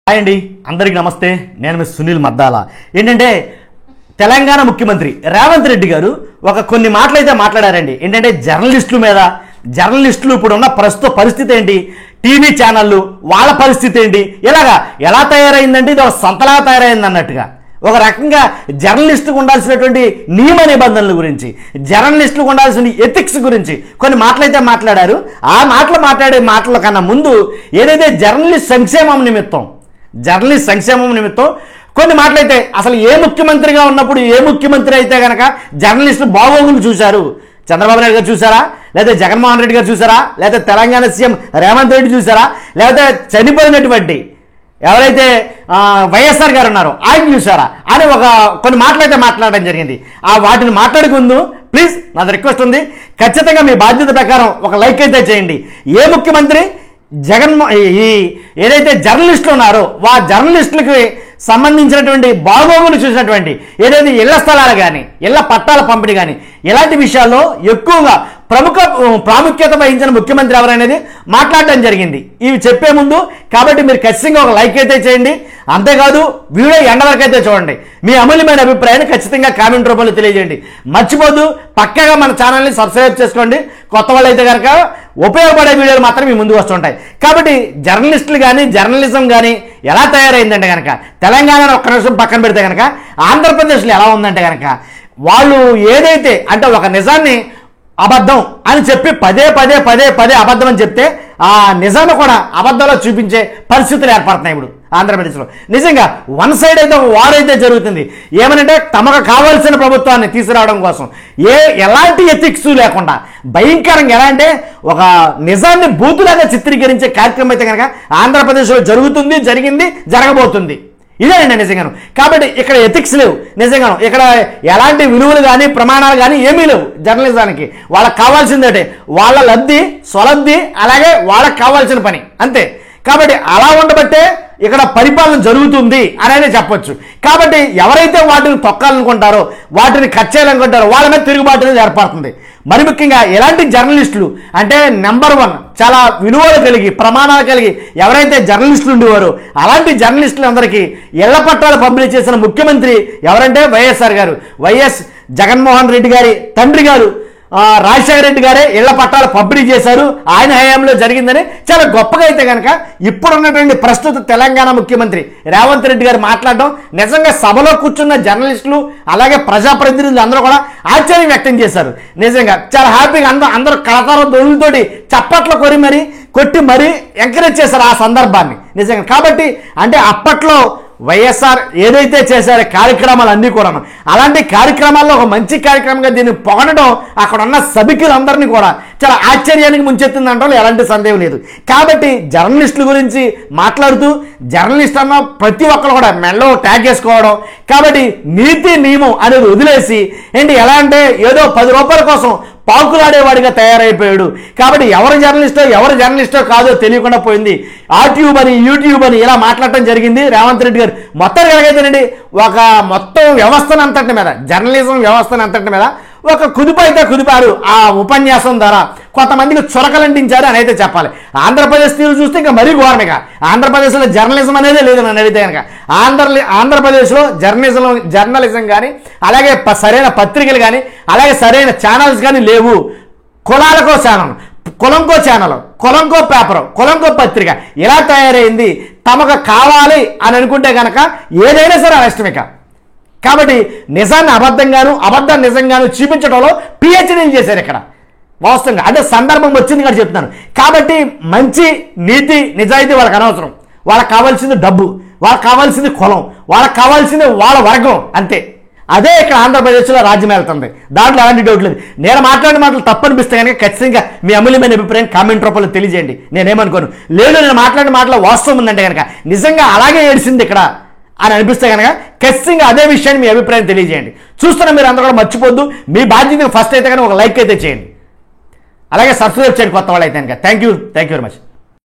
Hi అండి, అందరికీ నమస్తే. నేను మీ సునీల్ మద్దాల. ఏంటంటే తెలంగాణ ముఖ్యమంత్రి రేవంత్ రెడ్డి గారు కొన్ని మాటలైతే మాట్లాడారండి. ఏంటంటే జర్నలిస్టులు ఇప్పుడున్న ప్రస్తుత పరిస్థితి ఏంటి, టీవీ ఛానళ్ళు వాళ్ళ పరిస్థితి ఏంటి, ఎలా తయారైందంటే ఇది ఒక సంతలా తయారైంది అన్నట్టుగా ఒక రకంగా జర్నలిస్టుకు ఉండాల్సినటువంటి నియమ నిబంధనల గురించి, జర్నలిస్టులకు ఉండాల్సిన ఎథిక్స్ గురించి కొన్ని మాటలైతే మాట్లాడారు. ఆ మాట్లాడే మాటల కన్నా ముందు ఏదైతే జర్నలిస్ట్ సంక్షేమం నిమిత్తం కొన్ని మాటలైతే అసలు ఏ ముఖ్యమంత్రిగా ఉన్నప్పుడు ఏ ముఖ్యమంత్రి అయితే కనుక జర్నలిస్టులు బాగోగులు చూశారు, చంద్రబాబు నాయుడు గారు చూసారా, లేకపోతే జగన్మోహన్ రెడ్డి గారు చూసారా, లేకపోతే తెలంగాణ సీఎం రేవంత్ రెడ్డి చూసారా, లేకపోతే చనిపోయినటువంటి ఎవరైతే వైఎస్ఆర్ గారు ఉన్నారో ఆయన చూసారా అని కొన్ని మాటలైతే మాట్లాడడం జరిగింది. వాటిని మాట్లాడుకుందు ప్లీజ్ నాది రిక్వెస్ట్ ఉంది, ఖచ్చితంగా మీ బాధ్యత ప్రకారం ఒక లైక్ అయితే చేయండి. ఏ ముఖ్యమంత్రి ఏదైతే జర్నలిస్టులు ఉన్నారో జర్నలిస్టులకి సంబంధించినటువంటి బాగోగులు చూసినటువంటి ఏదైతే ఇళ్ల స్థలాలు కానీ ఇళ్ల పట్టాల పంపిణీ కానీ ఇలాంటి విషయాల్లో ఎక్కువగా ప్రాముఖ్యత వహించిన ముఖ్యమంత్రి ఎవరనేది మాట్లాడడం జరిగింది. ఇవి చెప్పే ముందు కాబట్టి మీరు ఖచ్చితంగా ఒక లైక్ అయితే చేయండి. అంతేకాదు వీడియో ఎండ వరకు అయితే చూడండి. మీ అమూల్యమైన అభిప్రాయాన్ని ఖచ్చితంగా కామెంట్ రూపంలో తెలియజేయండి. మర్చిపోద్దు, పక్కగా మన ఛానల్ని సబ్స్క్రైబ్ చేసుకోండి. కొత్త వాళ్ళు అయితే కనుక ఉపయోగపడే వీడియోలు మాత్రం మీ ముందుకు వస్తుంటాయి. కాబట్టి జర్నలిస్టులు కానీ జర్నలిజం కానీ ఎలా తయారైందంటే కనుక తెలంగాణ ఒక్క నిమిషం పక్కన పెడితే కనుక ఆంధ్రప్రదేశ్లో ఎలా ఉందంటే కనుక వాళ్ళు ఏదైతే అంటే ఒక నిజాన్ని అబద్ధం అని చెప్పి పదే అబద్ధం అని చెప్తే ఆ నిజాన్ని కూడా అబద్ధంలో చూపించే పరిస్థితులు ఏర్పడుతున్నాయి ఇప్పుడు ఆంధ్రప్రదేశ్లో. నిజంగా వన్ సైడ్ అయితే వార్ అయితే జరుగుతుంది. ఏమనంటే తమకు కావాల్సిన ప్రభుత్వాన్ని తీసుకురావడం కోసం ఎలాంటి ఎథిక్స్ లేకుండా భయంకరంగా ఎలా అంటే ఒక నిజాన్ని బూతులాగా చిత్రీకరించే కార్యక్రమం అయితే కనుక ఆంధ్రప్రదేశ్లో జరిగింది, జరగబోతుంది. ఇదేనండి నిజంగాను. కాబట్టి ఇక్కడ ఎథిక్స్ లేవు, నిజంగాను ఇక్కడ ఎలాంటి విలువలు కానీ ప్రమాణాలు కానీ ఏమీ లేవు జర్నలిజానికి. వాళ్ళకి కావాల్సిందంటే వాళ్ళ లబ్ధి స్వలబ్ధి, అలాగే వాళ్ళకి కావాల్సిన పని అంతే. కాబట్టి అలా ఉండబట్టే ఇక్కడ పరిపాలన జరుగుతుంది అనేది చెప్పొచ్చు. కాబట్టి ఎవరైతే వాటిని తొక్కాలనుకుంటారో వాటిని కట్ చేయాలనుకుంటారో వాళ్ళ మీద తిరుగుబాటు అనేది ఏర్పడుతుంది. మరి ముఖ్యంగా ఎలాంటి జర్నలిస్టులు అంటే నెంబర్ 1 చాలా విలువలు కలిగి ప్రమాణాలు కలిగి ఎవరైతే జర్నలిస్టులు ఉండేవారో అలాంటి జర్నలిస్టులందరికీ ఇళ్ల పట్టాలు పంపిణీ చేసిన ముఖ్యమంత్రి ఎవరంటే వైఎస్ఆర్ గారు. వైఎస్ జగన్మోహన్ రెడ్డి గారి తండ్రి గారు రాజశేఖర రెడ్డి గారే ఇళ్ల పట్టాలు పంపిణీ చేశారు. ఆయన హయాంలో జరిగిందని చాలా గొప్పగా అయితే కనుక ఇప్పుడున్నటువంటి ప్రస్తుత తెలంగాణ ముఖ్యమంత్రి రేవంత్ రెడ్డి గారు మాట్లాడడం నిజంగా సభలో కూర్చున్న జర్నలిస్టులు అలాగే ప్రజాప్రతినిధులు అందరూ కూడా ఆశ్చర్యం వ్యక్తం చేశారు. నిజంగా చాలా హ్యాపీగా అందరూ కళాకారు దొరుకుతోటి చప్పట్లు కొట్టి మరీ ఎంకరేజ్ చేశారు ఆ సందర్భాన్ని నిజంగా. కాబట్టి అంటే అప్పట్లో వైఎస్ఆర్ ఏదైతే చేశారో కార్యక్రమాలు అన్నీ కూడా అలాంటి కార్యక్రమాల్లో ఒక మంచి కార్యక్రమంగా దీన్ని పొగడడం అక్కడ ఉన్న సభికులందరినీ కూడా చాలా ఆశ్చర్యానికి ముంచెత్తిందంటే ఎలాంటి సందేహం లేదు. కాబట్టి జర్నలిస్టుల గురించి మాట్లాడుతూ జర్నలిస్ట్ అన్న ప్రతి ఒక్కరు కూడా మెడలో ట్యాగ్ చేసుకోవడం, కాబట్టి నీతి నియమం అనేది వదిలేసి ఎలా అంటే ఏదో 10 రూపాయల కోసం పాకులాడేవాడిగా తయారైపోయాడు. కాబట్టి ఎవరు జర్నలిస్టో కాదో తెలియకుండా పోయింది. యూట్యూబ్ అని ఇలా మాట్లాడటం జరిగింది రేవంత్ రెడ్డి గారు. మొత్తం ఎలాగైతేనండి మొత్తం వ్యవస్థను అంతటి మీద జర్నలిజం వ్యవస్థను అంతటి మీద ఒక కుదిపారు ఆ ఉపన్యాసం ద్వారా. కొంతమందికి చొరకలంటించారు అని అయితే చెప్పాలి. ఆంధ్రప్రదేశ్ తీరు చూస్తే ఇంకా మరీ ఘోరమేగా. ఆంధ్రప్రదేశ్లో జర్నలిజం అనేది లేదు నన్ను అడిగితే కనుక. ఆంధ్రప్రదేశ్లో జర్నలిజం కానీ అలాగే సరైన పత్రికలు కానీ అలాగే సరైన ఛానల్స్ కానీ లేవు. కులాలకో ఛానల్, కులంకో పేపర్, కులంకో పత్రిక ఇలా తయారైంది. తమకు కావాలి అని అనుకుంటే కనుక ఏదైనా సరే నష్టమేక. కాబట్టి నిజాన్ని అబద్ధాన్ని నిజంగాను చూపించడంలో పిహెచ్డీలు చేశారు ఇక్కడ వాస్తవంగా. అంటే సందర్భం వచ్చింది కూడా చెప్తున్నాను. కాబట్టి మంచి నీతి నిజాయితీ వాళ్ళకి అనవసరం. వాళ్ళకి కావాల్సింది డబ్బు, వాళ్ళకి కావాల్సింది కులం, వాళ్ళకి కావాల్సింది వాళ్ళ వర్గం అంతే. అదే ఇక్కడ ఆంధ్రప్రదేశ్లో రాజ్యం వెళ్తుంది. దాంట్లో ఎలాంటి డౌట్ లేదు. నేను మాట్లాడిన మాటలు తప్పనిపిస్తే కనుక ఖచ్చితంగా మీ అమూల్యమైన అభిప్రాయం కామెంట్ రూపంలో తెలియజేయండి. నేనేమనుకోను. లేదు నేను మాట్లాడిన మాటలో వాస్తవం ఉందంటే కనుక నిజంగా అలాగే ఏడిసింది ఇక్కడ అని అనిపిస్తే కనుక ఖచ్చితంగా అదే విషయాన్ని మీ అభిప్రాయం తెలియజేయండి. చూస్తున్న మీరు అందరూ కూడా మర్చిపోద్దు, మీ బాధ్యత ఫస్ట్ అయితే కనుక ఒక లైక్ అయితే చేయండి, అలాగే సబ్స్క్రైబ్ చేయండి కొత్త వాళ్ళు అయితే కనుక. Thank you very much.